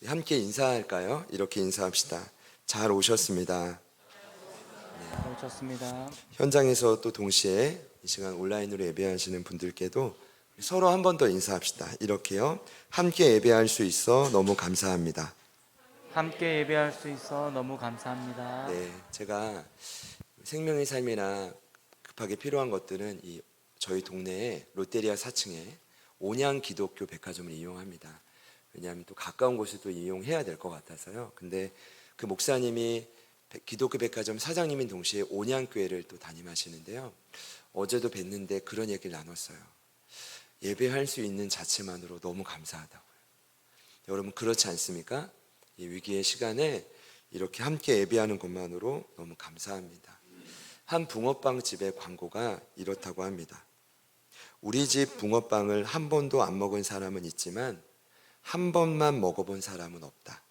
함께 인사할까요? 이렇게 인사합시다. 잘 오셨습니다. 잘 오셨습니다. 현장에서 또 동시에 이 시간 온라인으로 예배하시는 분들께도 서로 한 번 더 인사합시다. 이렇게요. 함께 예배할 수 있어 너무 감사합니다. 함께 예배할 수 있어 너무 감사합니다. 네, 제가 생명의 삶이나 급하게 필요한 것들은 저희 동네에 롯데리아 4층에 온양 기독교 백화점을 이용합니다. 왜냐하면 또 가까운 곳을 또 이용해야 될 것 같아서요. 근데 그 목사님이 기독교 백화점 사장님인 동시에 온양교회를 또 담임하시는데요. 어제도 뵀는데 그런 얘기를 나눴어요. 예배할 수 있는 자체만으로 너무 감사하다고요. 여러분 그렇지 않습니까? 이 위기의 시간에 이렇게 함께 예배하는 것만으로 너무 감사합니다. 한 붕어빵 집의 광고가 이렇다고 합니다. 우리 집 붕어빵을 한 번도 안 먹은 사람은 있지만 한 번만 먹어본 사람은 없다.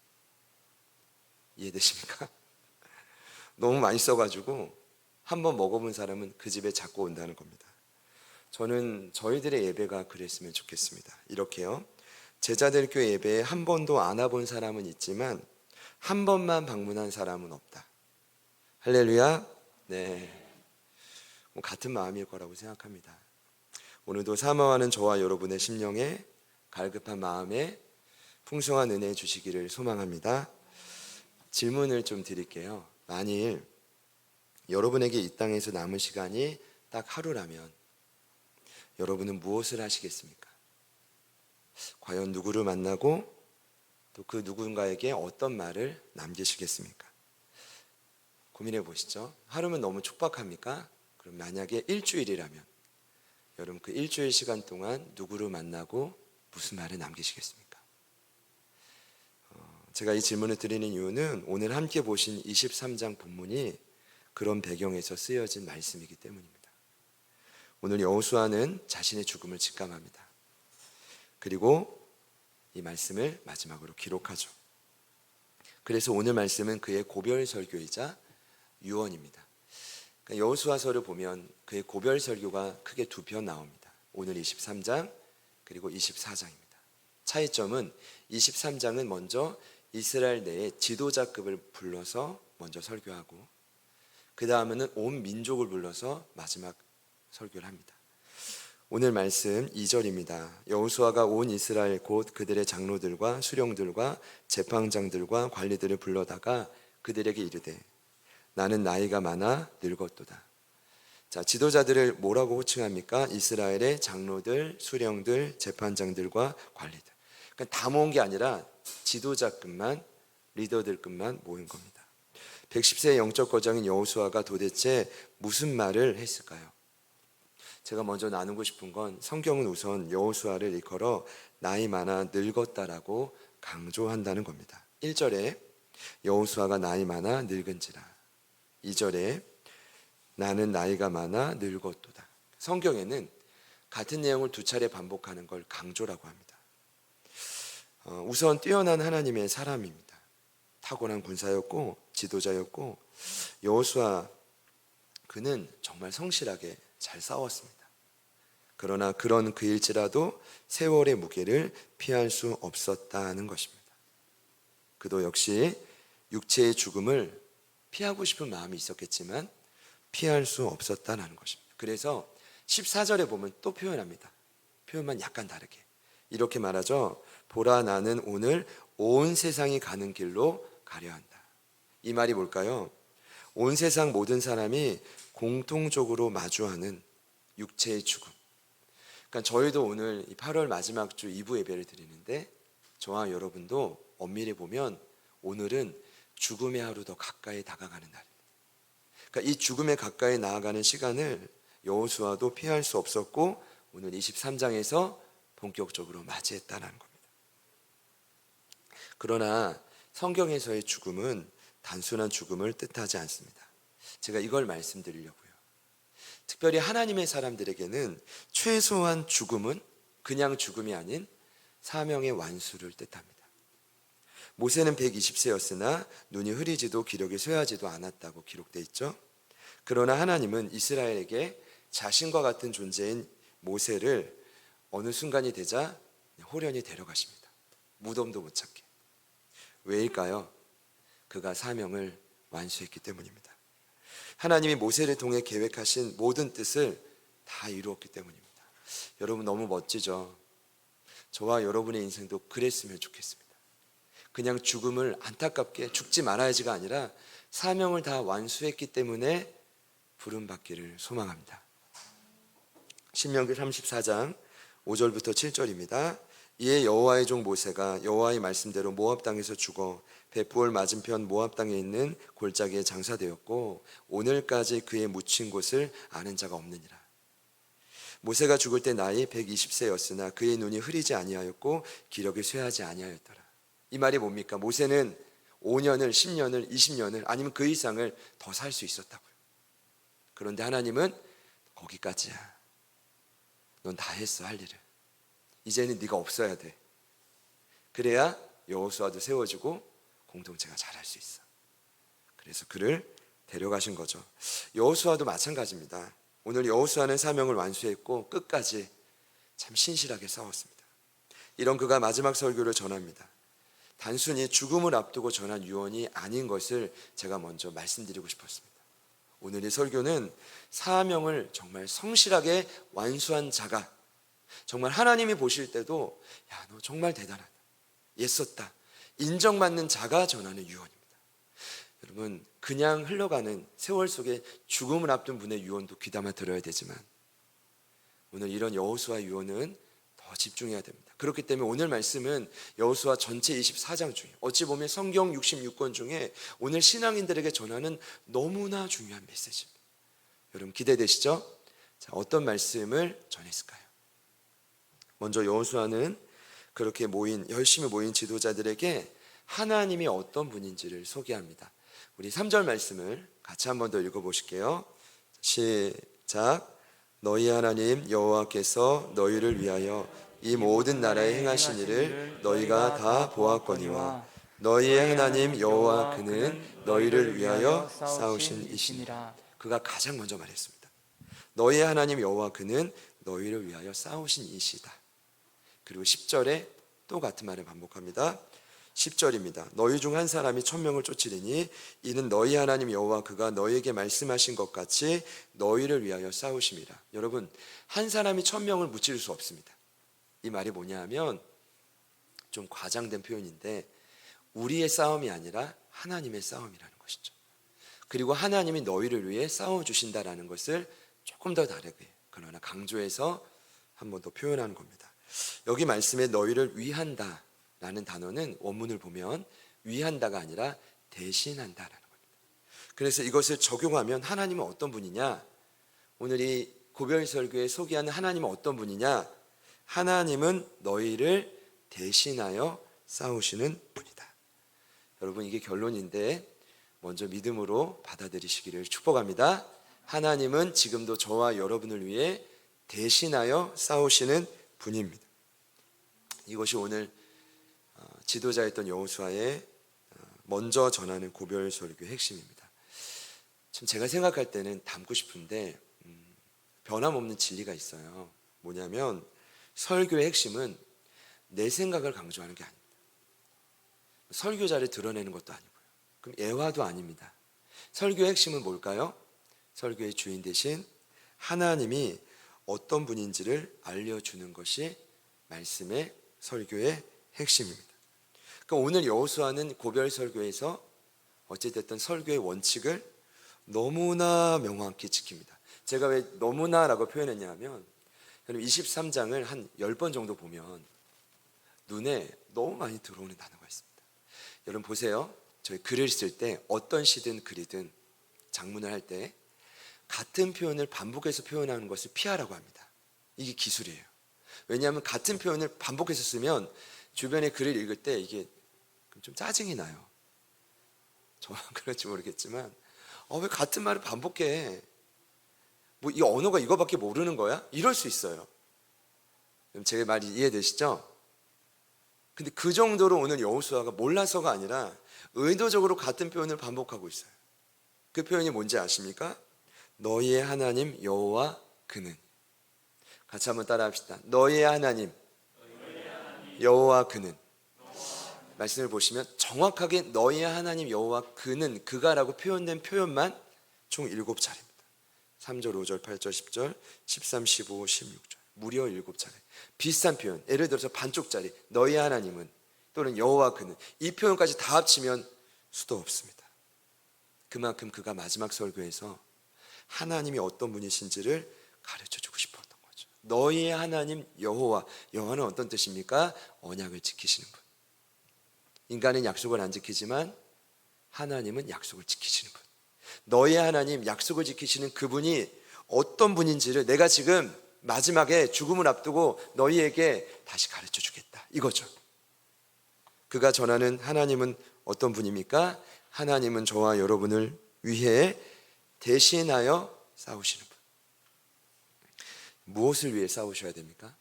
이해되십니까? 너무 맛있어가지고 한 번 먹어본 사람은 그 집에 자꾸 온다는 겁니다. 저는 저희들의 예배가 그랬으면 좋겠습니다. 이렇게요. 제자들 교회 예배에 한 번도 안 와본 사람은 있지만 한 번만 방문한 사람은 없다. 할렐루야. 네. 같은 마음일 거라고 생각합니다. 오늘도 사모하는 저와 여러분의 심령에 갈급한 마음에 풍성한 은혜 주시기를 소망합니다. 질문을 좀 드릴게요. 만일 여러분에게 이 땅에서 남은 시간이 딱 하루라면 여러분은 무엇을 하시겠습니까? 과연 누구를 만나고 또 그 누군가에게 어떤 말을 남기시겠습니까? 고민해 보시죠. 하루면 너무 촉박합니까? 그럼 만약에 일주일이라면 여러분 그 일주일 시간 동안 누구를 만나고 무슨 말을 남기시겠습니까? 제가 이 질문을 드리는 이유는 오늘 함께 보신 23장 본문이 그런 배경에서 쓰여진 말씀이기 때문입니다. 오늘 여호수아는 자신의 죽음을 직감합니다. 그리고 이 말씀을 마지막으로 기록하죠. 그래서 오늘 말씀은 그의 고별 설교이자 유언입니다. 그러니까 여호수아서를 보면 그의 고별 설교가 크게 두 편 나옵니다. 오늘 23장 그리고 24장입니다. 차이점은 23장은 먼저 이스라엘 내에 지도자급을 불러서 먼저 설교하고 그 다음에는 온 민족을 불러서 마지막 설교를 합니다. 오늘 말씀 2절입니다. 여호수아가 온 이스라엘 곧 그들의 장로들과 수령들과 재판장들과 관리들을 불러다가 그들에게 이르되 나는 나이가 많아 늙었도다. 자, 지도자들을 뭐라고 호칭합니까? 이스라엘의 장로들, 수령들, 재판장들과 관리들. 그러니까 다 모은 게 아니라 지도자급만, 리더들급만 모인 겁니다. 110세의 영적 거장인 여호수아가 도대체 무슨 말을 했을까요? 제가 먼저 나누고 싶은 건 성경은 우선 여호수아를 일컬어 나이 많아 늙었다라고 강조한다는 겁니다. 1절에 여호수아가 나이 많아 늙은지라, 2절에 나는 나이가 많아 늙었도다. 성경에는 같은 내용을 두 차례 반복하는 걸 강조라고 합니다. 우선 뛰어난 하나님의 사람입니다. 타고난 군사였고 지도자였고 여호수아 그는 정말 성실하게 잘 싸웠습니다. 그러나 그런 그일지라도 세월의 무게를 피할 수 없었다는 것입니다. 그도 역시 육체의 죽음을 피하고 싶은 마음이 있었겠지만 피할 수 없었다는 것입니다. 그래서 14절에 보면 또 표현합니다. 표현만 약간 다르게 이렇게 말하죠. 보라 나는 오늘 온 세상이 가는 길로 가려 한다. 이 말이 뭘까요? 온 세상 모든 사람이 공통적으로 마주하는 육체의 죽음. 그러니까 저희도 오늘 8월 마지막 주 2부 예배를 드리는데 저와 여러분도 엄밀히 보면 오늘은 죽음의 하루 더 가까이 다가가는 날입니다. 그러니까 이 죽음에 가까이 나아가는 시간을 여호수아도 피할 수 없었고 오늘 23장에서 본격적으로 맞이했다는 겁니다. 그러나 성경에서의 죽음은 단순한 죽음을 뜻하지 않습니다. 제가 이걸 말씀드리려고요. 특별히 하나님의 사람들에게는 최소한 죽음은 그냥 죽음이 아닌 사명의 완수를 뜻합니다. 모세는 120세였으나 눈이 흐리지도 기력이 쇠하지도 않았다고 기록되어 있죠. 그러나 하나님은 이스라엘에게 자신과 같은 존재인 모세를 어느 순간이 되자 호련히 데려가십니다. 무덤도 못 찾게. 왜일까요? 그가 사명을 완수했기 때문입니다. 하나님이 모세를 통해 계획하신 모든 뜻을 다 이루었기 때문입니다. 여러분 너무 멋지죠? 저와 여러분의 인생도 그랬으면 좋겠습니다. 그냥 죽음을 안타깝게 죽지 말아야지가 아니라 사명을 다 완수했기 때문에 부름받기를 소망합니다. 신명기 34장 5절부터 7절입니다. 이에 여호와의 종 모세가 여호와의 말씀대로 모압 땅에서 죽어 벳부올 맞은편 모압 땅에 있는 골짜기에 장사되었고 오늘까지 그의 묻힌 곳을 아는 자가 없느니라. 모세가 죽을 때 나이 120세였으나 그의 눈이 흐리지 아니하였고 기력이 쇠하지 아니하였더라. 이 말이 뭡니까? 모세는 5년을 10년을 20년을 아니면 그 이상을 더 살 수 있었다고요. 그런데 하나님은 거기까지야. 넌 다 했어 할 일을. 이제는 네가 없어야 돼. 그래야 여호수아도 세워지고 공동체가 잘할 수 있어. 그래서 그를 데려가신 거죠. 여호수아도 마찬가지입니다. 오늘 여호수아는 사명을 완수했고 끝까지 참 신실하게 싸웠습니다. 이런 그가 마지막 설교를 전합니다. 단순히 죽음을 앞두고 전한 유언이 아닌 것을 제가 먼저 말씀드리고 싶었습니다. 오늘의 설교는 사명을 정말 성실하게 완수한 자가 정말 하나님이 보실 때도 야, 너 정말 대단하다, 애썼다 인정받는 자가 전하는 유언입니다. 여러분 그냥 흘러가는 세월 속에 죽음을 앞둔 분의 유언도 귀담아 들어야 되지만 오늘 이런 여호수아 유언은 더 집중해야 됩니다. 그렇기 때문에 오늘 말씀은 여호수아 전체 24장 중에 어찌 보면 성경 66권 중에 오늘 신앙인들에게 전하는 너무나 중요한 메시지입니다. 여러분 기대되시죠? 자, 어떤 말씀을 전했을까요? 먼저 여호수아는 그렇게 열심히 모인 지도자들에게 하나님이 어떤 분인지를 소개합니다. 우리 3절 말씀을 같이 한 번 더 읽어보실게요. 시작. 너희 하나님 여호와께서 너희를 위하여 이 모든 나라에 행하신 일을 너희가 다 보았거니와 너희의 하나님 여호와 그는 너희를 위하여 싸우신 이시니라. 그가 가장 먼저 말했습니다. 너희의 하나님 여호와 그는 너희를 위하여 싸우신 이시다. 그리고 10절에 또 같은 말을 반복합니다. 10절입니다. 너희 중 한 사람이 1000명을 쫓으리니 이는 너희 하나님 여호와 그가 너희에게 말씀하신 것 같이 너희를 위하여 싸우심이라. 여러분 한 사람이 1000명을 무찌를 수 없습니다. 이 말이 뭐냐 하면 좀 과장된 표현인데 우리의 싸움이 아니라 하나님의 싸움이라는 것이죠. 그리고 하나님이 너희를 위해 싸워주신다라는 것을 조금 더 다르게 그러나 강조해서 한 번 더 표현하는 겁니다. 여기 말씀에 너희를 위한다 라는 단어는 원문을 보면 위한다가 아니라 대신한다라는 겁니다. 그래서 이것을 적용하면 하나님은 어떤 분이냐? 오늘 이 고별설교에 소개하는 하나님은 어떤 분이냐? 하나님은 너희를 대신하여 싸우시는 분이다. 여러분 이게 결론인데 먼저 믿음으로 받아들이시기를 축복합니다. 하나님은 지금도 저와 여러분을 위해 대신하여 싸우시는 분입니다. 이것이 오늘 지도자였던 여호수아의 먼저 전하는 고별 설교의 핵심입니다. 참 제가 생각할 때는 담고 싶은데 변함없는 진리가 있어요. 뭐냐면 설교의 핵심은 내 생각을 강조하는 게 아닙니다. 설교자를 드러내는 것도 아니고요. 그럼 애화도 아닙니다. 설교의 핵심은 뭘까요? 설교의 주인 대신 하나님이 어떤 분인지를 알려주는 것이 말씀의 설교의 핵심입니다. 그러니까 오늘 여호수아는 고별 설교에서 어찌됐든 설교의 원칙을 너무나 명확히 지킵니다. 제가 왜 너무나라고 표현했냐 하면 23장을 한 10번 정도 보면 눈에 너무 많이 들어오는 단어가 있습니다. 여러분 보세요. 저희 글을 쓸 때 어떤 시든 글이든 장문을 할 때 같은 표현을 반복해서 표현하는 것을 피하라고 합니다. 이게 기술이에요. 왜냐하면 같은 표현을 반복해서 쓰면 주변의 글을 읽을 때 이게 좀 짜증이 나요. 저는 그럴지 모르겠지만 왜 같은 말을 반복해? 뭐 이 언어가 이거밖에 모르는 거야? 이럴 수 있어요. 제 말이 이해되시죠? 근데 그 정도로 오늘 여호수아가 몰라서가 아니라 의도적으로 같은 표현을 반복하고 있어요. 그 표현이 뭔지 아십니까? 너희의 하나님 여호와 그는. 같이 한번 따라 합시다. 너희의 하나님 여호와 그는. 말씀을 보시면 정확하게 너희의 하나님 여호와 그는 그가라고 표현된 표현만 총 7차례입니다. 3절, 5절, 8절, 10절, 13, 15, 16절. 무려 7차례. 비슷한 표현. 예를 들어서 반쪽짜리 너희 하나님은 또는 여호와 그는, 이 표현까지 다 합치면 수도 없습니다. 그만큼 그가 마지막 설교에서 하나님이 어떤 분이신지를 가르쳐주고 싶었던 거죠. 너희의 하나님 여호와, 여호와는 어떤 뜻입니까? 언약을 지키시는 분. 인간은 약속을 안 지키지만 하나님은 약속을 지키시는 분. 너희의 하나님, 약속을 지키시는 그분이 어떤 분인지를 내가 지금 마지막에 죽음을 앞두고 너희에게 다시 가르쳐 주겠다, 이거죠. 그가 전하는 하나님은 어떤 분입니까? 하나님은 저와 여러분을 위해 대신하여 싸우시는 분. 무엇을 위해 싸우셔야 됩니까?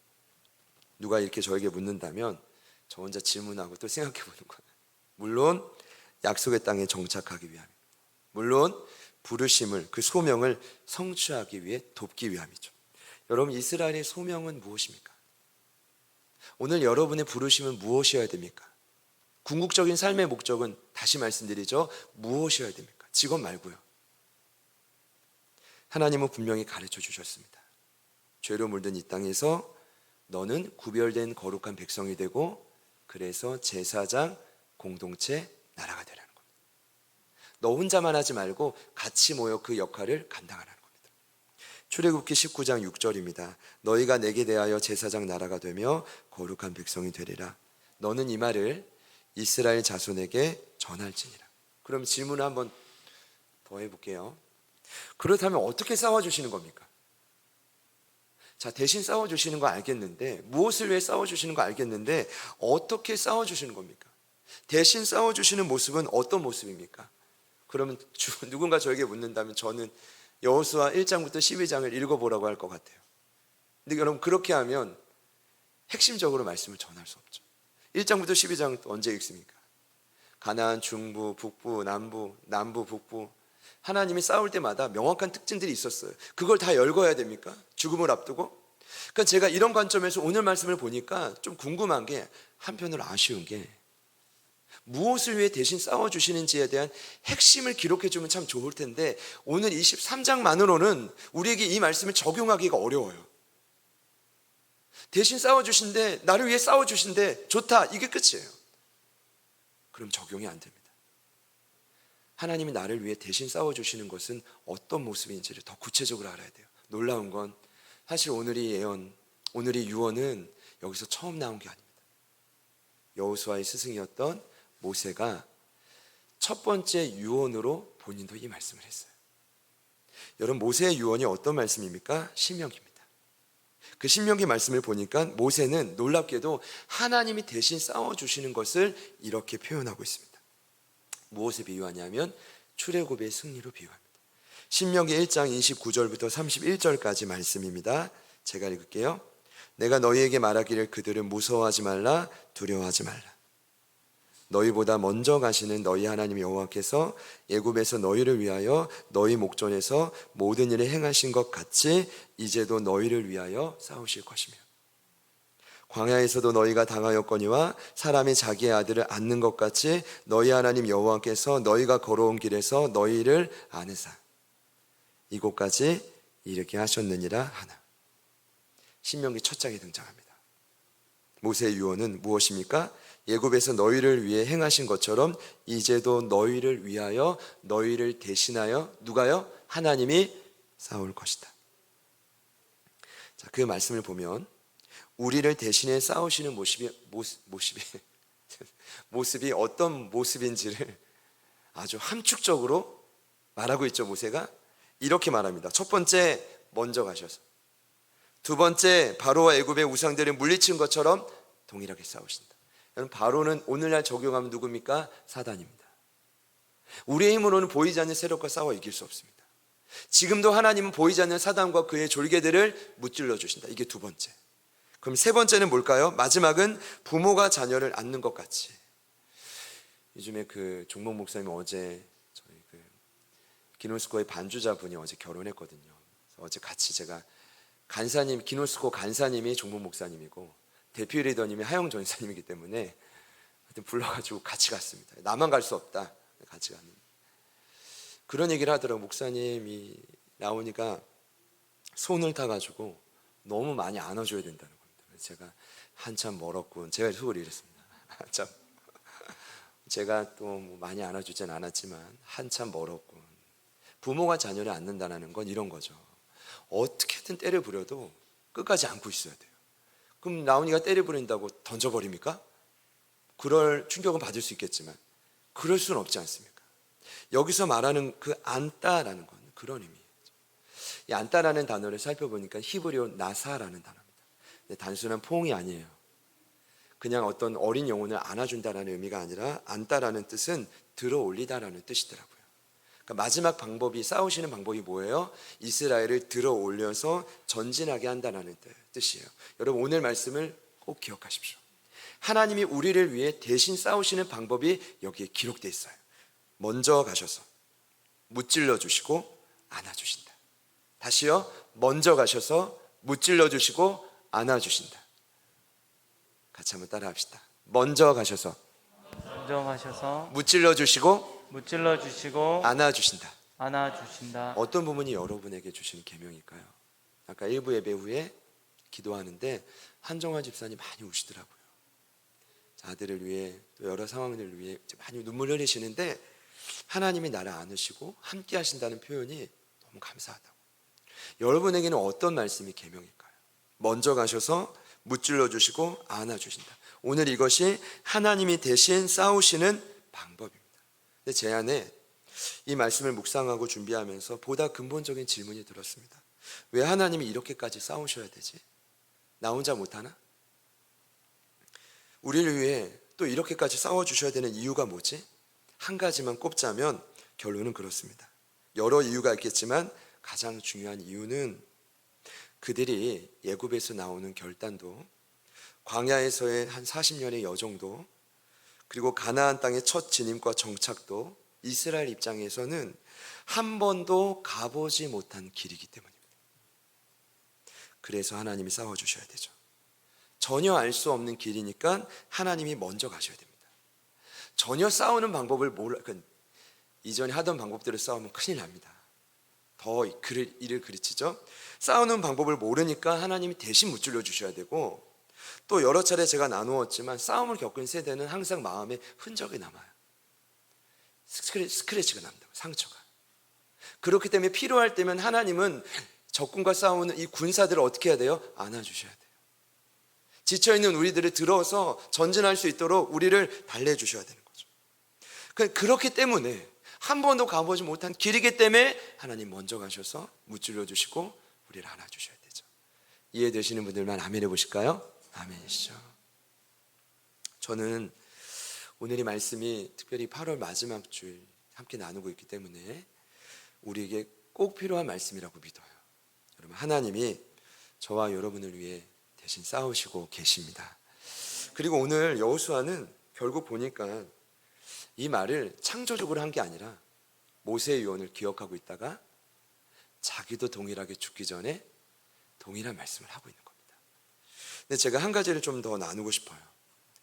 누가 이렇게 저에게 묻는다면 저 혼자 질문하고 또 생각해 보는 거예요. 물론 약속의 땅에 정착하기 위함, 물론 부르심을, 그 소명을 성취하기 위해 돕기 위함이죠. 여러분, 이스라엘의 소명은 무엇입니까? 오늘 여러분의 부르심은 무엇이어야 됩니까? 궁극적인 삶의 목적은 다시 말씀드리죠, 무엇이어야 됩니까? 직업 말고요. 하나님은 분명히 가르쳐 주셨습니다. 죄로 물든 이 땅에서 너는 구별된 거룩한 백성이 되고 그래서 제사장, 공동체, 나라가 되라는 겁니다. 너 혼자만 하지 말고 같이 모여 그 역할을 감당하라는 겁니다. 출애굽기 19장 6절입니다. 너희가 내게 대하여 제사장 나라가 되며 거룩한 백성이 되리라. 너는 이 말을 이스라엘 자손에게 전할지니라. 그럼 질문을 한번 더 해볼게요. 그렇다면 어떻게 싸워주시는 겁니까? 자, 대신 싸워주시는 거 알겠는데, 무엇을 위해 싸워주시는 거 알겠는데 어떻게 싸워주시는 겁니까? 대신 싸워주시는 모습은 어떤 모습입니까? 그러면 누군가 저에게 묻는다면 저는 여호수아 1장부터 12장을 읽어보라고 할 것 같아요. 근데 여러분, 그렇게 하면 핵심적으로 말씀을 전할 수 없죠. 1장부터 12장은 언제 읽습니까? 가나안 중부, 북부, 남부, 북부, 하나님이 싸울 때마다 명확한 특징들이 있었어요. 그걸 다 열거해야 됩니까? 죽음을 앞두고? 그러니까 제가 이런 관점에서 오늘 말씀을 보니까 좀 궁금한 게, 한편으로 아쉬운 게, 무엇을 위해 대신 싸워주시는지에 대한 핵심을 기록해주면 참 좋을 텐데 오늘 23장만으로는 우리에게 이 말씀을 적용하기가 어려워요. 대신 싸워주신데, 나를 위해 싸워주신데 좋다, 이게 끝이에요. 그럼 적용이 안 됩니다. 하나님이 나를 위해 대신 싸워주시는 것은 어떤 모습인지를 더 구체적으로 알아야 돼요. 놀라운 건 사실 오늘의 예언, 오늘의 유언은 여기서 처음 나온 게 아닙니다. 여호수아의 스승이었던 모세가 첫 번째 유언으로 본인도 이 말씀을 했어요. 여러분, 모세의 유언이 어떤 말씀입니까? 신명기입니다. 그 신명기 말씀을 보니까 모세는 놀랍게도 하나님이 대신 싸워주시는 것을 이렇게 표현하고 있습니다. 무엇에 비유하냐면 출애굽의 승리로 비유합니다. 신명기 1장 29절부터 31절까지 말씀입니다. 제가 읽을게요. 내가 너희에게 말하기를 그들을 무서워하지 말라, 두려워하지 말라. 너희보다 먼저 가시는 너희 하나님 여호와께서 애굽에서 너희를 위하여 너희 목전에서 모든 일을 행하신 것 같이 이제도 너희를 위하여 싸우실 것이며, 광야에서도 너희가 당하였거니와 사람이 자기의 아들을 안는 것 같이 너희 하나님 여호와께서 너희가 걸어온 길에서 너희를 안으사 이곳까지 이르게 하셨느니라 하나. 신명기 첫 장에 등장합니다. 모세의 유언은 무엇입니까? 애굽에서 너희를 위해 행하신 것처럼 이제도 너희를 위하여, 너희를 대신하여 누가요? 하나님이 싸울 것이다. 자, 그 말씀을 보면 우리를 대신해 싸우시는 모습이 어떤 모습인지를 아주 함축적으로 말하고 있죠. 모세가 이렇게 말합니다. 첫 번째, 먼저 가셔서. 두 번째, 바로와 애굽의 우상들을 물리친 것처럼 동일하게 싸우신다. 여러분, 바로는 오늘날 적용하면 누굽니까? 사단입니다. 우리의 힘으로는 보이지 않는 세력과 싸워 이길 수 없습니다. 지금도 하나님은 보이지 않는 사단과 그의 졸개들을 무찔러 주신다. 이게 두 번째. 그럼 세 번째는 뭘까요? 마지막은 부모가 자녀를 안는 것 같이. 요즘에 그 종목 목사님 어제 저희 그 기노스코의 반주자분이 어제 결혼했거든요. 그래서 어제 같이 제가 간사님, 기노스코 간사님이 종목 목사님이고 대표 리더님이 하영 전사님이기 때문에 하여튼 불러가지고 같이 갔습니다. 나만 갈 수 없다. 같이 갔는데 그런 얘기를 하더라고요. 목사님이 나오니까 손을 타가지고 너무 많이 안아줘야 된다는 겁니다. 그래서 제가 한참 멀었군. 제가 속으로 이랬습니다. 한참 제가 또 뭐 많이 안아주진 않았지만 한참 멀었군. 부모가 자녀를 안는다는 건 이런 거죠. 어떻게든 때려 부려도 끝까지 안고 있어야 돼요. 그럼 나온이가 때려 부린다고 던져버립니까? 그럴 충격은 받을 수 있겠지만 그럴 수는 없지 않습니까? 여기서 말하는 그 안다라는 건 그런 의미예요. 이 안다라는 단어를 살펴보니까 히브리어 나사라는 단어입니다. 근데 단순한 포옹이 아니에요. 그냥 어떤 어린 영혼을 안아준다라는 의미가 아니라 안다라는 뜻은 들어 올리다라는 뜻이더라고요. 그러니까 마지막 방법이 싸우시는 방법이 뭐예요? 이스라엘을 들어 올려서 전진하게 한다라는 뜻이에요. 여러분 오늘 말씀을 꼭 기억하십시오. 하나님이 우리를 위해 대신 싸우시는 방법이 여기에 기록되어 있어요. 먼저 가셔서 무찔러 주시고 안아주신다. 다시요. 먼저 가셔서 무찔러 주시고 안아주신다. 같이 한번 따라 합시다. 먼저 가셔서 무찔러 주시고 안아주신다. 어떤 부분이 여러분에게 주시는 계명일까요? 아까 일부 예배 후에 기도하는데 한정환 집사님 많이 우시더라고요. 아들을 위해 또 여러 상황들을 위해 많이 눈물 흘리시는데 하나님이 나를 안으시고 함께 하신다는 표현이 너무 감사하다고. 여러분에게는 어떤 말씀이 계명일까요? 먼저 가셔서 무찔러 주시고 안아주신다. 오늘 이것이 하나님이 대신 싸우시는 방법입니다. 근데 제 안에 이 말씀을 묵상하고 준비하면서 보다 근본적인 질문이 들었습니다. 왜 하나님이 이렇게까지 싸우셔야 되지? 나 혼자 못하나? 우리를 위해 또 이렇게까지 싸워주셔야 되는 이유가 뭐지? 한 가지만 꼽자면 결론은 그렇습니다. 여러 이유가 있겠지만 가장 중요한 이유는 그들이 애굽에서 나오는 결단도, 광야에서의 한 40년의 여정도, 그리고 가나안 땅의 첫 진입과 정착도 이스라엘 입장에서는 한 번도 가보지 못한 길이기 때문입니다. 그래서 하나님이 싸워주셔야 되죠. 전혀 알 수 없는 길이니까 하나님이 먼저 가셔야 됩니다. 전혀 싸우는 방법을 이전에 하던 방법대로 싸우면 큰일 납니다. 더 일을 그르치죠. 싸우는 방법을 모르니까 하나님이 대신 무찔러 주셔야 되고, 또 여러 차례 제가 나누었지만 싸움을 겪은 세대는 항상 마음에 흔적이 남아요. 스크래치가 납니다. 상처가. 그렇기 때문에 필요할 때면 하나님은 적군과 싸우는 이 군사들을 어떻게 해야 돼요? 안아주셔야 돼요. 지쳐있는 우리들을 들어서 전진할 수 있도록 우리를 달래주셔야 되는 거죠. 그렇기 때문에 한 번도 가보지 못한 길이기 때문에 하나님 먼저 가셔서 무찔러 주시고 우리를 안아주셔야 되죠. 이해되시는 분들만 아멘 해보실까요? 아멘이시죠. 저는 오늘 이 말씀이 특별히 8월 마지막 주일 함께 나누고 있기 때문에 우리에게 꼭 필요한 말씀이라고 믿어요. 여러분, 하나님이 저와 여러분을 위해 대신 싸우시고 계십니다. 그리고 오늘 여호수아는 결국 보니까 이 말을 창조적으로 한 게 아니라 모세의 유언을 기억하고 있다가 자기도 동일하게 죽기 전에 동일한 말씀을 하고 있는 겁니다. 근데 제가 한 가지를 좀 더 나누고 싶어요.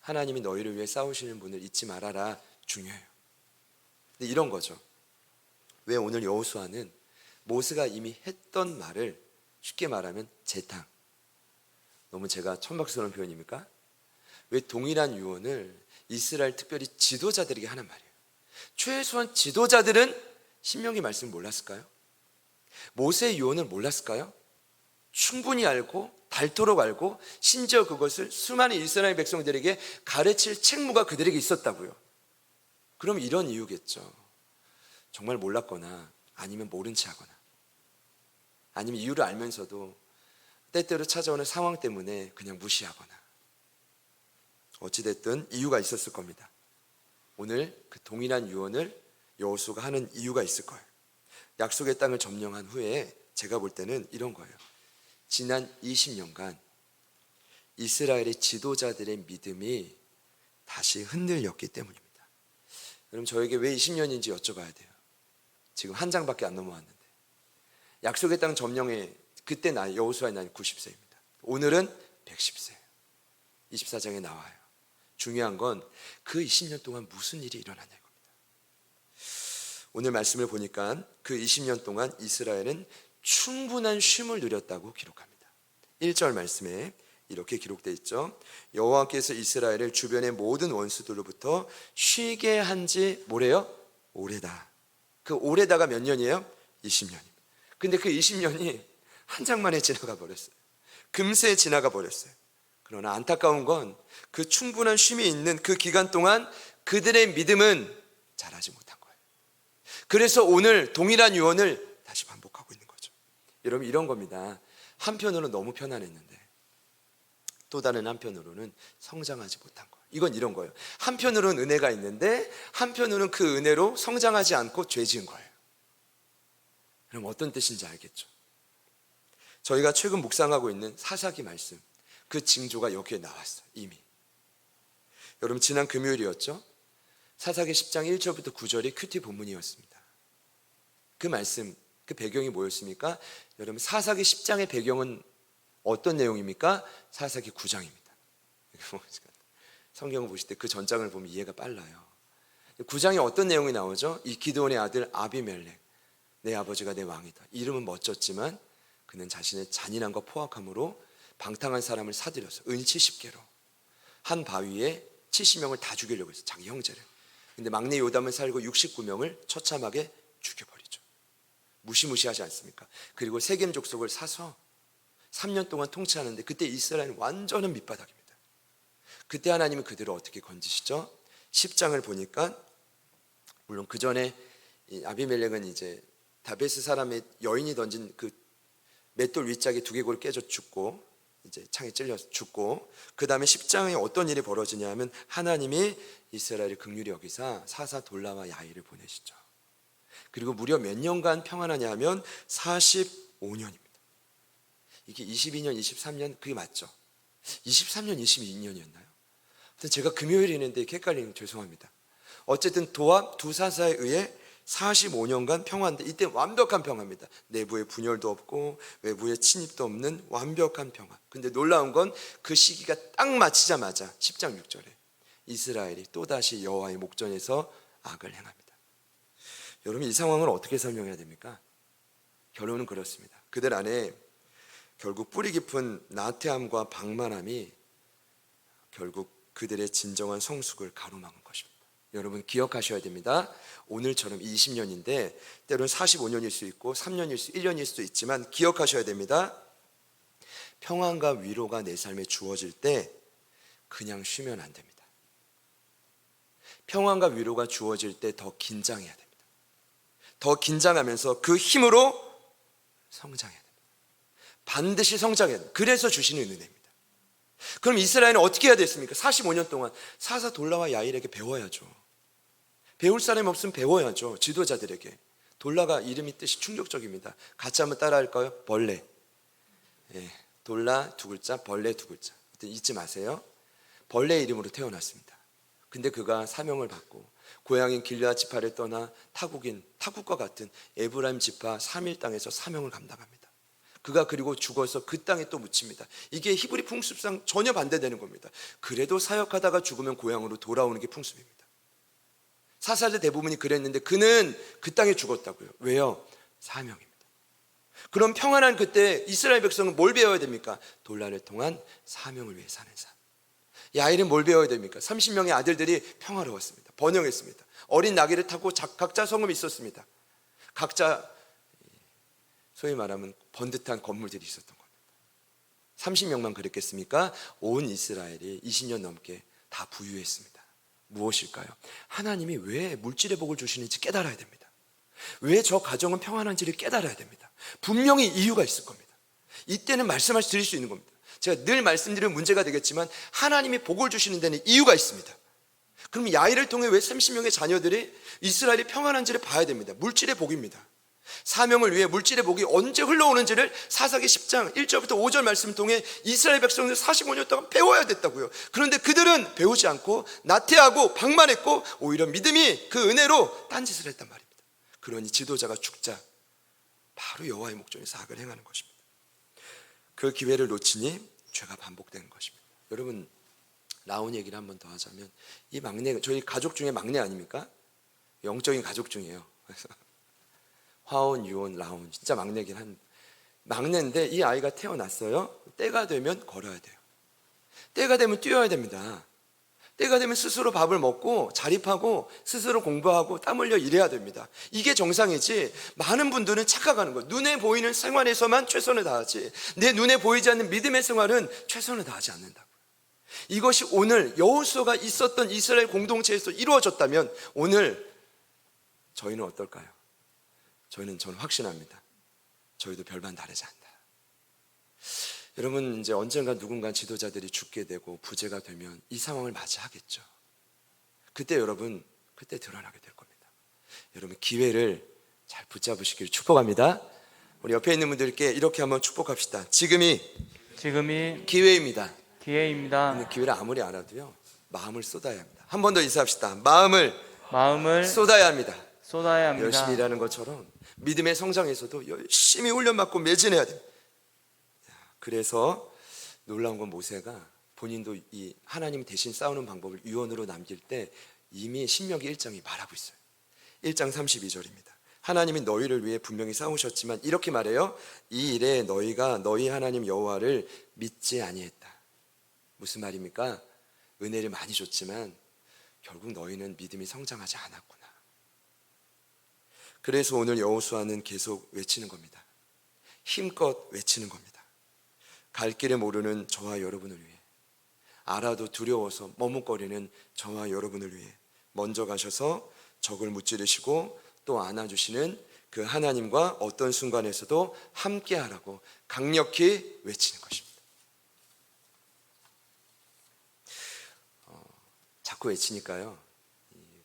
하나님이 너희를 위해 싸우시는 분을 잊지 말아라. 중요해요. 근데 이런 거죠. 왜 오늘 여호수아는 모세가 이미 했던 말을 쉽게 말하면 재탕. 너무 제가 천박스러운 표현입니까? 왜 동일한 유언을 이스라엘 특별히 지도자들에게 하는 말이에요. 최소한 지도자들은 신명기 말씀을 몰랐을까요? 모세의 유언을 몰랐을까요? 충분히 알고 닳도록 알고 심지어 그것을 수많은 이스라엘 백성들에게 가르칠 책무가 그들에게 있었다고요. 그럼 이런 이유겠죠. 정말 몰랐거나 아니면 모른 체 하거나 아니면 이유를 알면서도 때때로 찾아오는 상황 때문에 그냥 무시하거나 어찌됐든 이유가 있었을 겁니다. 오늘 그 동일한 유언을 여호수아가 하는 이유가 있을 거예요. 약속의 땅을 점령한 후에 제가 볼 때는 이런 거예요. 지난 20년간 이스라엘의 지도자들의 믿음이 다시 흔들렸기 때문입니다. 여러분, 저에게 왜 20년인지 여쭤봐야 돼요. 지금 한 장밖에 안 넘어왔는데 약속의 땅 점령에 그때 여호수아의 나이 90세입니다. 오늘은 110세예요. 24장에 나와요. 중요한 건 그 20년 동안 무슨 일이 일어나냐 이겁니다. 오늘 말씀을 보니까 그 20년 동안 이스라엘은 충분한 쉼을 누렸다고 기록합니다. 1절 말씀에 이렇게 기록되어 있죠. 여호와께서 이스라엘을 주변의 모든 원수들로부터 쉬게 한지 뭐래요? 오래다. 그 오래다가 몇 년이에요? 20년입니다. 근데 그 20년이 한 장 만에 지나가 버렸어요. 금세 지나가 버렸어요. 그러나 안타까운 건 그 충분한 쉼이 있는 그 기간 동안 그들의 믿음은 자라지 못한 거예요. 그래서 오늘 동일한 유언을 다시 반복하고 있는 거죠. 여러분, 이런 겁니다. 한편으로는 너무 편안했는데 또 다른 한편으로는 성장하지 못한 거예요. 이건 이런 거예요. 한편으로는 은혜가 있는데 한편으로는 그 은혜로 성장하지 않고 죄 지은 거예요. 그럼 어떤 뜻인지 알겠죠? 저희가 최근 묵상하고 있는 사사기 말씀, 그 징조가 여기에 나왔어요. 이미. 여러분, 지난 금요일이었죠? 사사기 10장 1절부터 9절이 큐티 본문이었습니다. 그 말씀, 그 배경이 뭐였습니까? 여러분, 사사기 10장의 배경은 어떤 내용입니까? 사사기 9장입니다. 성경을 보실 때 그 전장을 보면 이해가 빨라요. 9장에 어떤 내용이 나오죠? 이 기드온의 아들 아비멜렉, 내 아버지가 내 왕이다. 이름은 멋졌지만 그는 자신의 잔인함과 포악함으로 방탕한 사람을 사들여서 은 70개로 한 바위에 70명을 다 죽이려고 했어요. 자기 형제를. 근데 막내 요담은 살고 69명을 처참하게 죽여버리죠. 무시무시하지 않습니까? 그리고 세겜 족속을 사서 3년 동안 통치하는데 그때 이스라엘은 완전한 밑바닥입니다. 그때 하나님은 그들을 어떻게 건지시죠? 10장을 보니까 물론 그 전에 아비멜렉은 이제 다베스 사람의 여인이 던진 그 맷돌 윗짝에 두개골 깨져 죽고 이제 창에 찔려서 죽고, 그 다음에 10장에 어떤 일이 벌어지냐 하면 하나님이 이스라엘을 긍휼히 여기사 사사 돌라와 야이를 보내시죠. 그리고 무려 몇 년간 평안하냐 하면 45년입니다. 이게 22년, 23년 그게 맞죠? 23년, 22년이었나요? 제가 금요일에 있는데 이렇게 헷갈리는 거 죄송합니다. 어쨌든 도합 두 사사에 의해 45년간 평화인데 이때 완벽한 평화입니다. 내부에 분열도 없고 외부에 침입도 없는 완벽한 평화. 근데 놀라운 건 그 시기가 딱 마치자마자 10장 6절에 이스라엘이 또다시 여호와의 목전에서 악을 행합니다. 여러분, 이 상황을 어떻게 설명해야 됩니까? 결론은 그렇습니다. 그들 안에 결국 뿌리 깊은 나태함과 방만함이 결국 그들의 진정한 성숙을 가로막은 것입니다. 여러분, 기억하셔야 됩니다. 오늘처럼 20년인데 때로는 45년일 수 있고 3년일 수 1년일 수도 있지만 기억하셔야 됩니다. 평안과 위로가 내 삶에 주어질 때 그냥 쉬면 안 됩니다. 평안과 위로가 주어질 때 더 긴장해야 됩니다. 더 긴장하면서 그 힘으로 성장해야 됩니다. 반드시 성장해야 됩니다. 그래서 주시는 은혜입니다. 그럼 이스라엘은 어떻게 해야 됐습니까? 45년 동안 사사 돌라와 야일에게 배워야죠. 배울 사람이 없으면 배워야죠. 지도자들에게. 돌라가 이름이 뜻이 충격적입니다. 같이 한번 따라할까요? 벌레. 예, 돌라 두 글자, 벌레 두 글자. 잊지 마세요. 벌레 이름으로 태어났습니다. 근데 그가 사명을 받고 고향인 길르앗 지파를 떠나 타국과 같은 에브라임 지파 3일 땅에서 사명을 감당합니다. 그가 그리고 죽어서 그 땅에 또 묻힙니다. 이게 히브리 풍습상 전혀 반대되는 겁니다. 그래도 사역하다가 죽으면 고향으로 돌아오는 게 풍습입니다. 사사들 대부분이 그랬는데 그는 그 땅에 죽었다고요. 왜요? 사명입니다. 그럼 평안한 그때 이스라엘 백성은 뭘 배워야 됩니까? 돌라를 통한 사명을 위해 사는 삶. 야일은 뭘 배워야 됩니까? 30명의 아들들이 평화로웠습니다. 번영했습니다. 어린 나귀를 타고 각자 성읍이 있었습니다. 각자 소위 말하면 번듯한 건물들이 있었던 겁니다. 30명만 그랬겠습니까? 온 이스라엘이 20년 넘게 다 부유했습니다. 무엇일까요? 하나님이 왜 물질의 복을 주시는지 깨달아야 됩니다. 왜 저 가정은 평안한지를 깨달아야 됩니다. 분명히 이유가 있을 겁니다. 이때는 말씀을 드릴 수 있는 겁니다. 제가 늘 말씀드리는 문제가 되겠지만 하나님이 복을 주시는 데는 이유가 있습니다. 그럼 야일을 통해 왜 30명의 자녀들이 이스라엘이 평안한지를 봐야 됩니다. 물질의 복입니다. 사명을 위해 물질의 복이 언제 흘러오는지를 사사기 10장 1절부터 5절 말씀을 통해 이스라엘 백성들 45년 동안 배워야 됐다고요. 그런데 그들은 배우지 않고 나태하고 방만했고 오히려 믿음이 그 은혜로 딴짓을 했단 말입니다. 그러니 지도자가 죽자 바로 여호와의 목전에서 악을 행하는 것입니다. 그 기회를 놓치니 죄가 반복되는 것입니다. 여러분, 라온 얘기를 한 번 더 하자면, 이 막내, 저희 가족 중에 막내 아닙니까? 영적인 가족 중이에요. 그래서 화온, 유온, 라온, 진짜 막내긴 한 막내인데, 이 아이가 태어났어요. 때가 되면 걸어야 돼요. 때가 되면 뛰어야 됩니다. 때가 되면 스스로 밥을 먹고 자립하고 스스로 공부하고 땀 흘려 일해야 됩니다. 이게 정상이지, 많은 분들은 착각하는 거예요. 눈에 보이는 생활에서만 최선을 다하지, 내 눈에 보이지 않는 믿음의 생활은 최선을 다하지 않는다고요. 이것이 오늘 여호수아가 있었던 이스라엘 공동체에서 이루어졌다면 오늘 저희는 어떨까요? 저는 확신합니다. 저희도 별반 다르지 않다. 여러분, 이제 언젠가 누군가 지도자들이 죽게 되고 부재가 되면 이 상황을 맞이하겠죠. 그때 여러분, 그때 드러나게 될 겁니다. 여러분, 기회를 잘 붙잡으시기를 축복합니다. 우리 옆에 있는 분들께 이렇게 한번 축복합시다. 지금이 기회입니다. 기회입니다. 기회를 아무리 알아도요, 마음을 쏟아야 합니다. 한 번 더 인사합시다. 마음을 쏟아야 합니다. 열심히 일하는 것처럼 믿음의 성장에서도 열심히 훈련받고 매진해야 됩니다. 그래서 놀라운 건 모세가 본인도 이 하나님 대신 싸우는 방법을 유언으로 남길 때 이미 신명기 1장이 말하고 있어요. 1장 32절입니다. 하나님이 너희를 위해 분명히 싸우셨지만 이렇게 말해요. 이 일에 너희가 너희 하나님 여호와를 믿지 아니했다. 무슨 말입니까? 은혜를 많이 줬지만 결국 너희는 믿음이 성장하지 않았구나. 그래서 오늘 여호수아는 계속 외치는 겁니다. 힘껏 외치는 겁니다. 갈 길을 모르는 저와 여러분을 위해, 알아도 두려워서 머뭇거리는 저와 여러분을 위해 먼저 가셔서 적을 무찌르시고 또 안아주시는 그 하나님과 어떤 순간에서도 함께하라고 강력히 외치는 것입니다. 자꾸 외치니까요,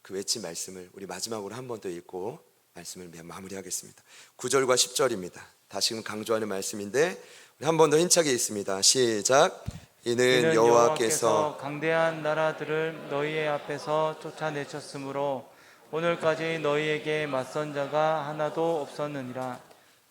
그 외친 말씀을 우리 마지막으로 한 번 더 읽고 말씀을 마무리하겠습니다. 9절과 10절입니다. 다시금 강조하는 말씀인데 우리 한 번 더 힘차게 읽습니다. 시작. 이는 여호와께서 강대한 나라들을 너희의 앞에서 쫓아내셨으므로 오늘까지 너희에게 맞선 자가 하나도 없었느니라.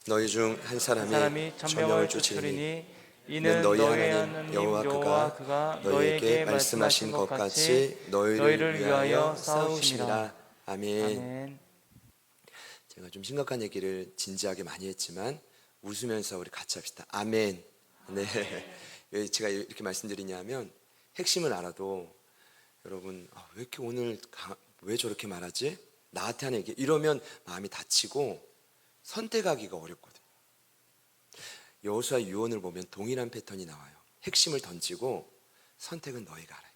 너희 중 한 사람이 천명을 쫓으리니 이는 너희 하나님 여호와 그가 너희에게 말씀하신 것 같이 너희를 위하여 싸우심이라. 아멘. 제가 좀 심각한 얘기를 진지하게 많이 했지만 웃으면서 우리 같이 합시다. 아멘. 네. 왜 제가 이렇게 말씀드리냐면, 핵심을 알아도 여러분, 왜 이렇게 오늘 왜 저렇게 말하지? 나한테 하는 얘기 이러면 마음이 다치고 선택하기가 어렵거든요. 여호수아 유언을 보면 동일한 패턴이 나와요. 핵심을 던지고 선택은 너희가 알아요.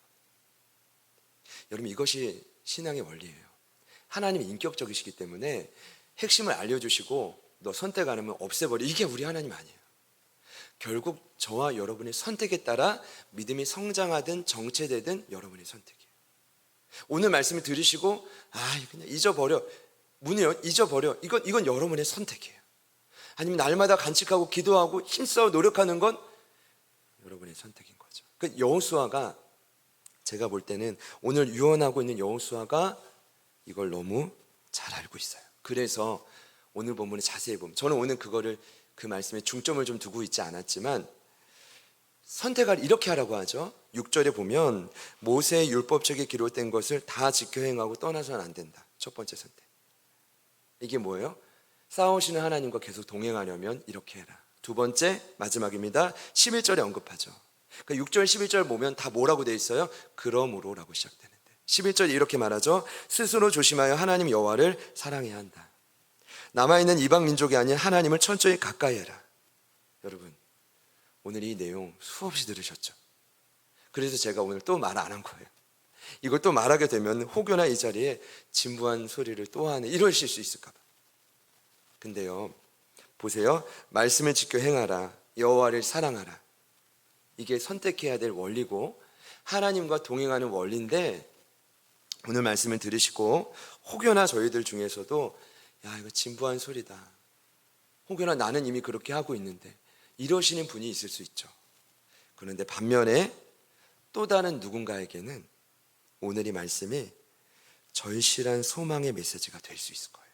여러분, 이것이 신앙의 원리예요. 하나님이 인격적이시기 때문에 핵심을 알려주시고 너 선택 안 하면 없애버려, 이게 우리 하나님 아니에요. 결국 저와 여러분의 선택에 따라 믿음이 성장하든 정체되든 여러분의 선택이에요. 오늘 말씀을 들으시고 그냥 잊어버려, 문을 잊어버려, 이건 여러분의 선택이에요. 아니면 날마다 간직하고 기도하고 힘써 노력하는 건 여러분의 선택인 거죠. 그 여호수아가, 제가 볼 때는 오늘 유언하고 있는 여호수아가 이걸 너무 잘 알고 있어요. 그래서 오늘 본문을 자세히 보면, 저는 오늘 그 말씀에 중점을 좀 두고 있지 않았지만 선택을 이렇게 하라고 하죠. 6절에 보면 모세의 율법책에 기록된 것을 다 지켜 행하고 떠나서는 안 된다. 첫 번째 선택. 이게 뭐예요? 싸우시는 하나님과 계속 동행하려면 이렇게 해라. 두 번째, 마지막입니다. 11절에 언급하죠. 그러니까 6절 11절 보면 다 뭐라고 되어 있어요? 그러므로라고 시작되는데 11절에 이렇게 말하죠. 스스로 조심하여 하나님 여호와를 사랑해야 한다. 남아있는 이방 민족이 아닌 하나님을 천천히 가까이 해라. 여러분, 오늘 이 내용 수없이 들으셨죠? 그래서 제가 오늘 또 말 안 한 거예요. 이걸 또 말하게 되면 혹여나 이 자리에 진부한 소리를 또 하는, 이러실 수 있을까 봐. 근데요, 보세요. 말씀을 지켜 행하라. 여호와를 사랑하라. 이게 선택해야 될 원리고 하나님과 동행하는 원리인데, 오늘 말씀을 들으시고 혹여나 저희들 중에서도 이거 진부한 소리다, 혹여나 나는 이미 그렇게 하고 있는데, 이러시는 분이 있을 수 있죠. 그런데 반면에 또 다른 누군가에게는 오늘 이 말씀이 절실한 소망의 메시지가 될 수 있을 거예요.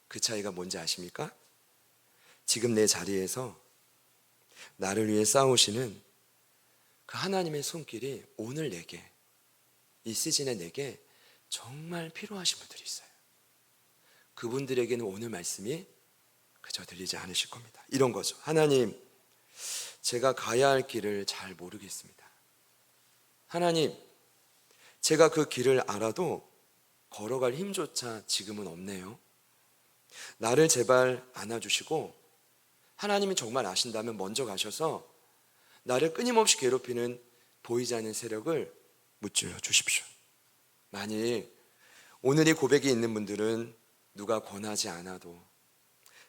그 차이가 뭔지 아십니까? 지금 내 자리에서 나를 위해 싸우시는 그 하나님의 손길이 오늘 내게, 이 시즌에 내게 정말 필요하신 분들이 있어요. 그분들에게는 오늘 말씀이 그저 들리지 않으실 겁니다. 이런 거죠. 하나님, 제가 가야 할 길을 잘 모르겠습니다. 하나님, 제가 그 길을 알아도 걸어갈 힘조차 지금은 없네요. 나를 제발 안아주시고, 하나님이 정말 아신다면 먼저 가셔서 나를 끊임없이 괴롭히는 보이지 않는 세력을 무찔러 주십시오. 만일 오늘 이 고백이 있는 분들은 누가 권하지 않아도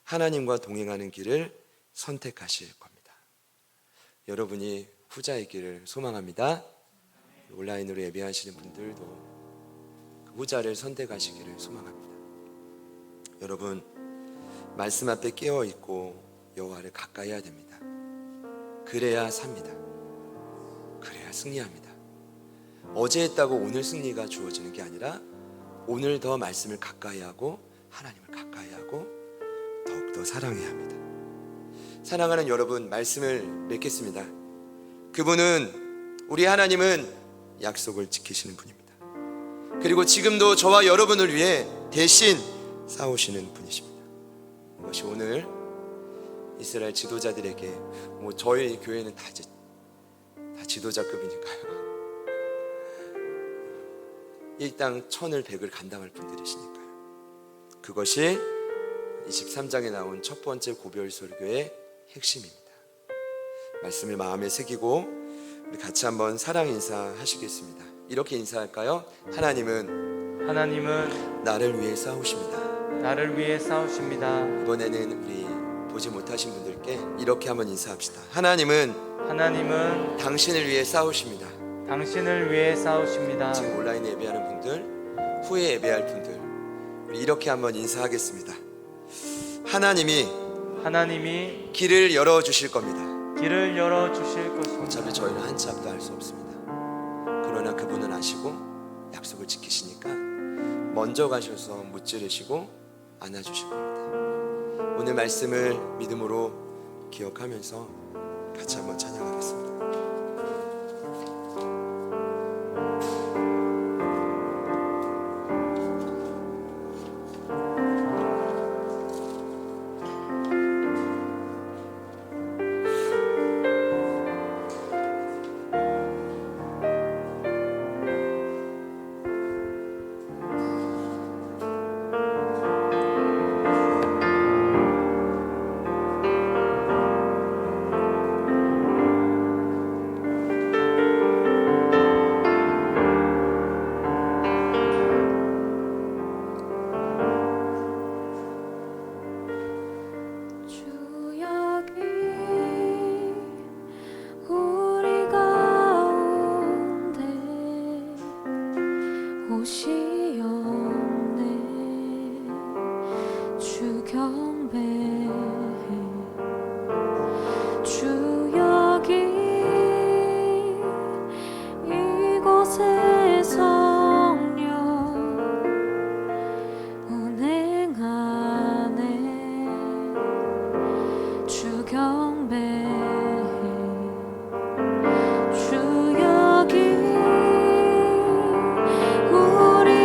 하나님과 동행하는 길을 선택하실 겁니다. 여러분이 후자의 길을 소망합니다. 온라인으로 예배하시는 분들도 그 후자를 선택하시기를 소망합니다. 여러분, 말씀 앞에 깨어있고 여호와를 가까이 해야 됩니다. 그래야 삽니다. 그래야 승리합니다. 어제 했다고 오늘 승리가 주어지는 게 아니라 오늘 더 말씀을 가까이 하고 하나님을 가까이 하고 더욱더 사랑해야 합니다. 사랑하는 여러분, 말씀을 맺겠습니다. 그분은, 우리 하나님은 약속을 지키시는 분입니다. 그리고 지금도 저와 여러분을 위해 대신 싸우시는 분이십니다. 이것이 오늘 이스라엘 지도자들에게, 저희 교회는 다 지도자급이니까요. 일당 천을 백을 감당할 분들이시니까요. 그것이 23장에 나온 첫 번째 고별 설교의 핵심입니다. 말씀을 마음에 새기고 우리 같이 한번 사랑 인사하시겠습니다. 이렇게 인사할까요? 하나님은 나를 위해 싸우십니다. 나를 위해 싸우십니다. 이번에는 우리 보지 못하신 분들께 이렇게 한번 인사합시다. 하나님은 당신을 위해 싸우십니다. 당신을 위해 싸우십니다. 지금 온라인 예배하는 분들, 후에 예배할 분들, 우리 이렇게 한번 인사하겠습니다. 하나님이 길을 열어주실 겁니다. 길을 열어주실 것입니다. 어차피 저희는 한치 앞도 할 수 없습니다. 그러나 그분은 아시고 약속을 지키시니까 먼저 가셔서 무찌르시고 안아주실 겁니다. 오늘 말씀을 믿음으로 기억하면서 같이 한번 찬양하겠습니다. 우리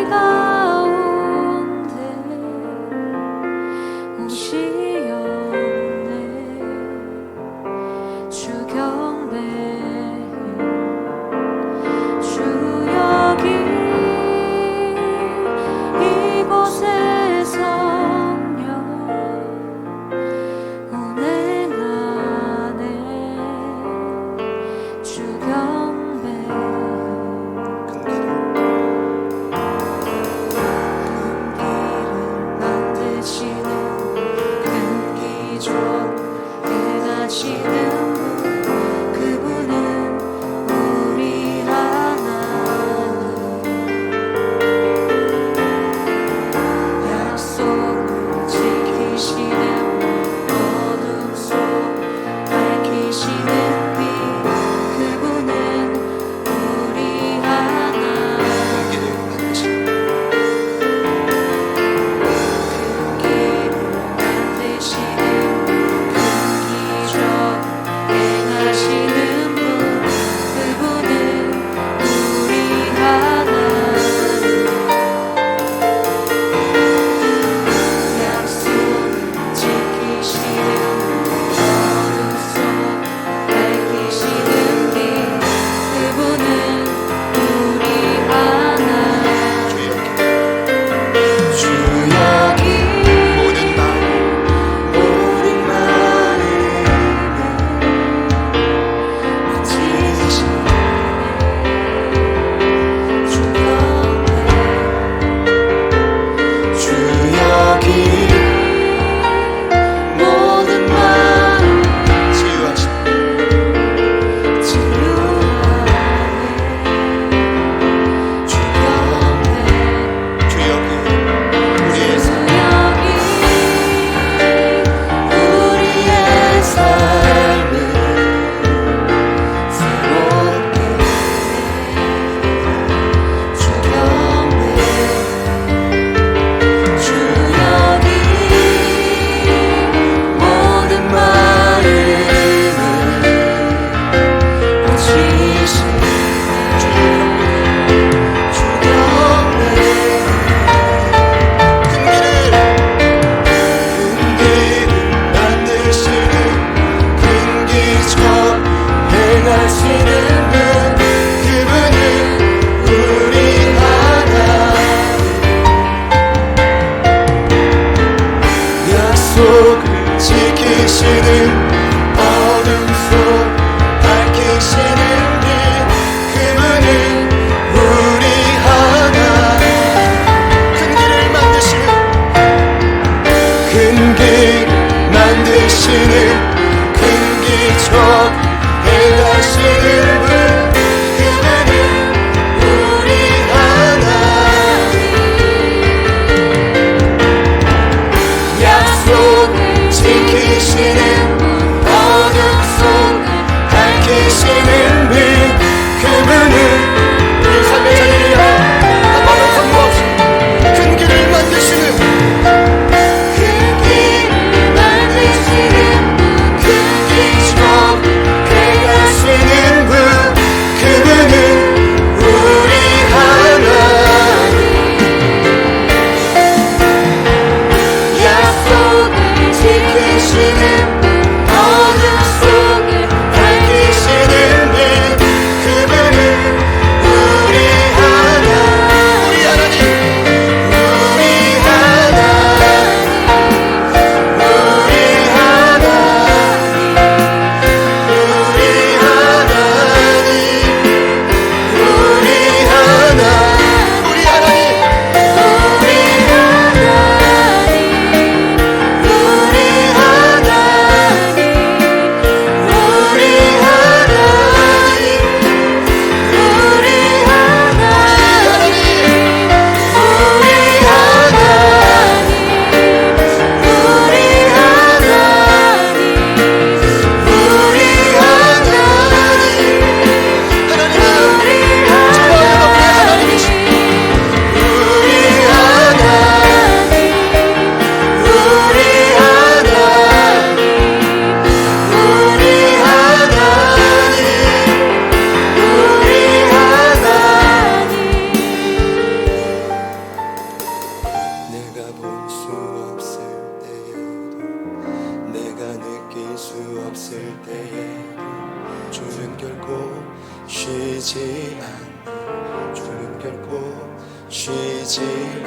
않아.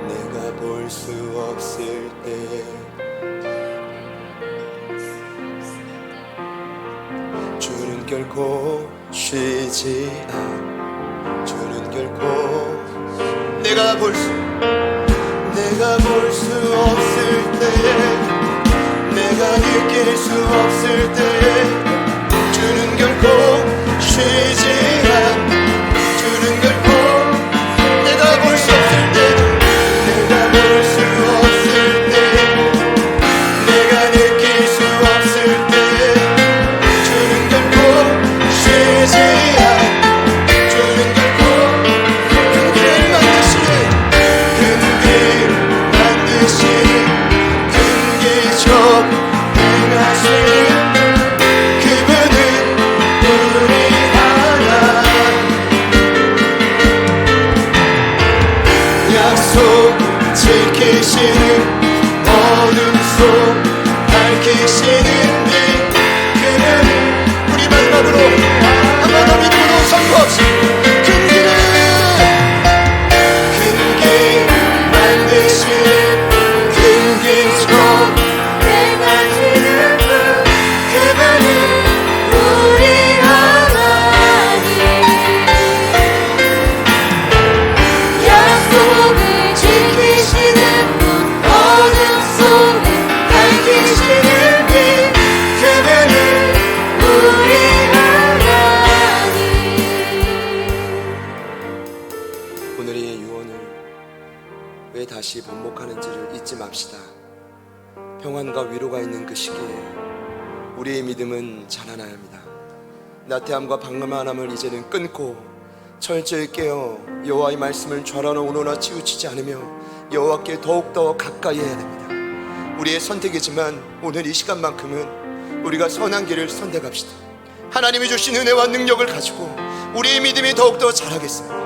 내가 볼 수 없을 때 주는 결코 쉬지 않아. 주는 결코 내가 볼 수 없을 때, 내가 느낄 수 없을 때 주는 결코 쉬지 않아. 주는 결코 내가 볼 수 없을 때, 내가 볼 수 없을 때, 내가 느낄 수 없을 때 주는 결코 쉬지 않아. 주는 결코 큰 길을 만드시는, 큰 길 만드시는, 큰 길 저 행하시는 그분은 우리 하나님. 약속 지키시는, 어둠 속 밝히시는 님, 그는 우리 마지막으로 한 번 더 믿음으로 선포합시다. 큰 길을, 큰 길 만드시는, 큰 길 속 행하시는 분 그분은 우리 하나님. 약속을 지키시는 분, 어둠 속을 밝히시는 분 그분은 우리 하나님. 오늘의 유언을 왜 다시 번복하는지를 잊지 맙시다. 평안과 위로가 있는 그 시기에 우리의 믿음은 자라나야 합니다. 나태함과 방만함을 이제는 끊고 철저히 깨어 여호와의 말씀을 좌라나 우러나 치우치지 않으며 여호와께 더욱더 가까이 해야 됩니다. 우리의 선택이지만 오늘 이 시간만큼은 우리가 선한 길을 선택합시다. 하나님이 주신 은혜와 능력을 가지고 우리의 믿음이 더욱더 자라겠습니다.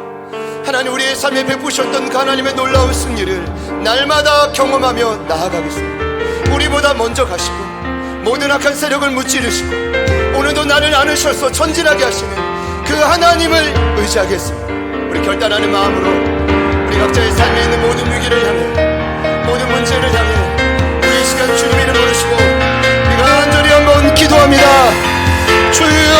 하나님, 우리의 삶에 베푸셨던 그 하나님의 놀라운 승리를 날마다 경험하며 나아가겠습니다. 우리보다 먼저 가시고 모든 악한 세력을 무찌르시고 오늘도 나를 안으셔서 전진하게 하시는 그 하나님을 의지하겠습니다. 우리 결단하는 마음으로 우리 각자의 삶에 있는 모든 위기를 향해, 모든 문제를 향해 우리 이 시간 주님 이름 부르시고 우리가 간절히 한번 기도합니다. 주여,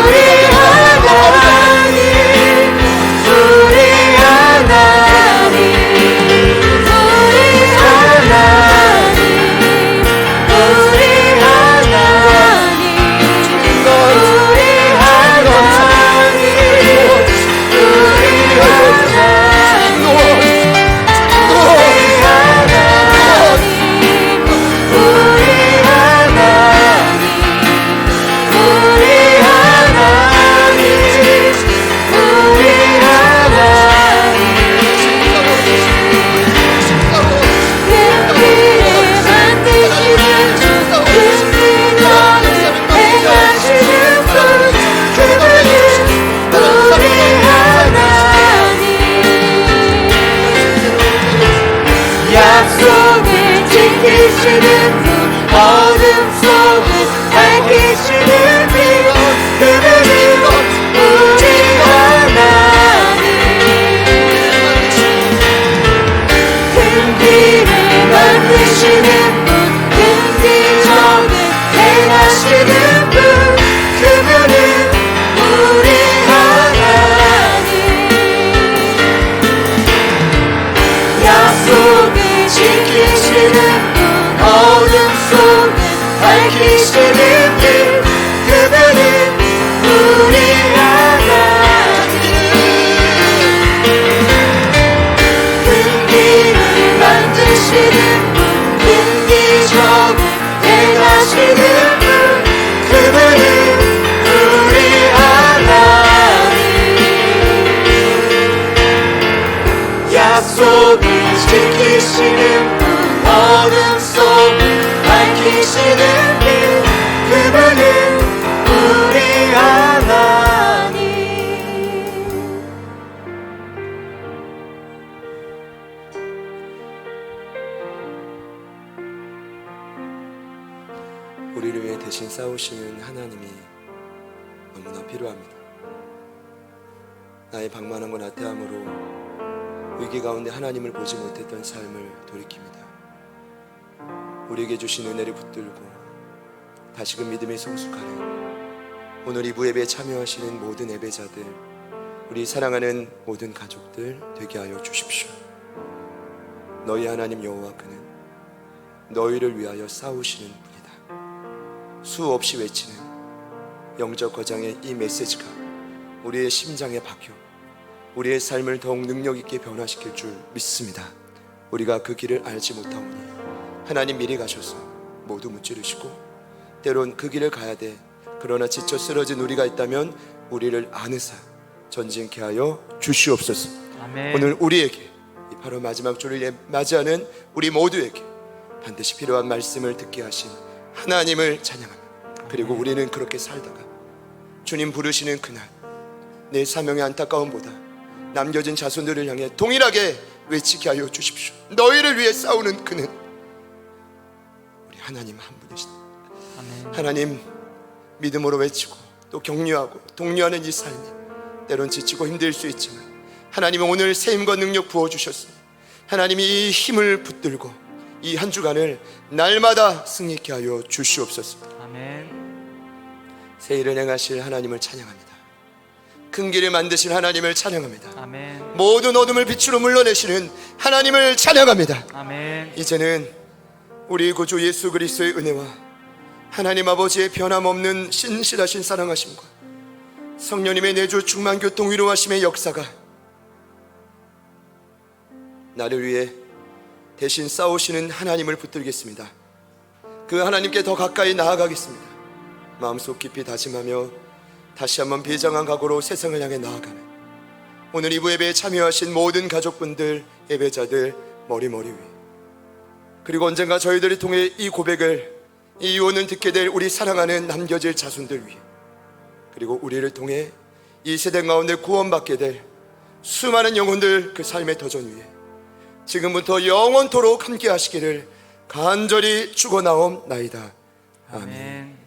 우리 하나님 밝히시는 빛 그분은 우리 하나님 큰 길을 만드시는 분 큰 기적을 행하시는 분 그분은 우리 하나님 약속을 지키시는 분 어둠 속을 밝히시는 길 그분은 우리 하나님 큰 길을 만드시는 분 큰 기적을 행하시는 분 그분은 우리 하나님 약속을 지키시는 분 어둠 속을 밝히시는 분 그분은 우리 하나님 우리를 위해 대신 싸우시는 하나님이 너무나 필요합니다. 나의 방만함과 나태함으로 위기 가운데 하나님을 보지 못했던 삶을 돌이킵니다. 우리에게 주신 은혜를 붙들고 다시금 믿음의 성숙하는 오늘 이부 예배에 참여하시는 모든 예배자들, 우리 사랑하는 모든 가족들 되게 하여 주십시오. 너희 하나님 여호와 그는 너희를 위하여 싸우시는 분이다. 수없이 외치는 영적 거장의 이 메시지가 우리의 심장에 박혀 우리의 삶을 더욱 능력 있게 변화시킬 줄 믿습니다. 우리가 그 길을 알지 못하오니 하나님 미리 가셔서 모두 무찌르시고 때론 그 길을 가야 돼. 그러나 지쳐 쓰러진 우리가 있다면 우리를 아느사 전진케 하여 주시옵소서. 아멘. 오늘 우리에게 이 바로 마지막 주를 맞이하는 우리 모두에게 반드시 필요한 말씀을 듣게 하신 하나님을 찬양합니다. 그리고 우리는 그렇게 살다가 주님 부르시는 그날 내 사명의 안타까움보다 남겨진 자손들을 향해 동일하게 외치게 하여 주십시오. 너희를 위해 싸우는 그는 우리 하나님 한 분이시다. 아멘. 하나님 믿음으로 외치고 또 격려하고 독려하는 이 삶이 때론 지치고 힘들 수 있지만 하나님은 오늘 새 힘과 능력 부어주셨습니다. 하나님이 이 힘을 붙들고 이 한 주간을 날마다 승리케 하여 주시옵소서. 아멘. 새 일을 행하실 하나님을 찬양합니다. 큰 길을 만드신 하나님을 찬양합니다. 아멘. 모든 어둠을 빛으로 물러내시는 하나님을 찬양합니다. 아멘. 이제는 우리 구주 예수 그리스도의 은혜와 하나님 아버지의 변함없는 신실하신 사랑하심과 성령님의 내주 충만 교통 위로하심의 역사가 나를 위해 대신 싸우시는 하나님을 붙들겠습니다. 그 하나님께 더 가까이 나아가겠습니다. 마음속 깊이 다짐하며 다시 한번 비장한 각오로 세상을 향해 나아가는 오늘 이부 예배에 참여하신 모든 가족분들, 예배자들 머리머리 위, 그리고 언젠가 저희들이 통해 이 고백을, 이 유언을 듣게 될 우리 사랑하는 남겨질 자손들 위해, 그리고 우리를 통해 이 세대 가운데 구원받게 될 수많은 영혼들 그 삶의 도전 위에 지금부터 영원토록 함께 하시기를 간절히 축원하옵나이다. 아멘. 아멘.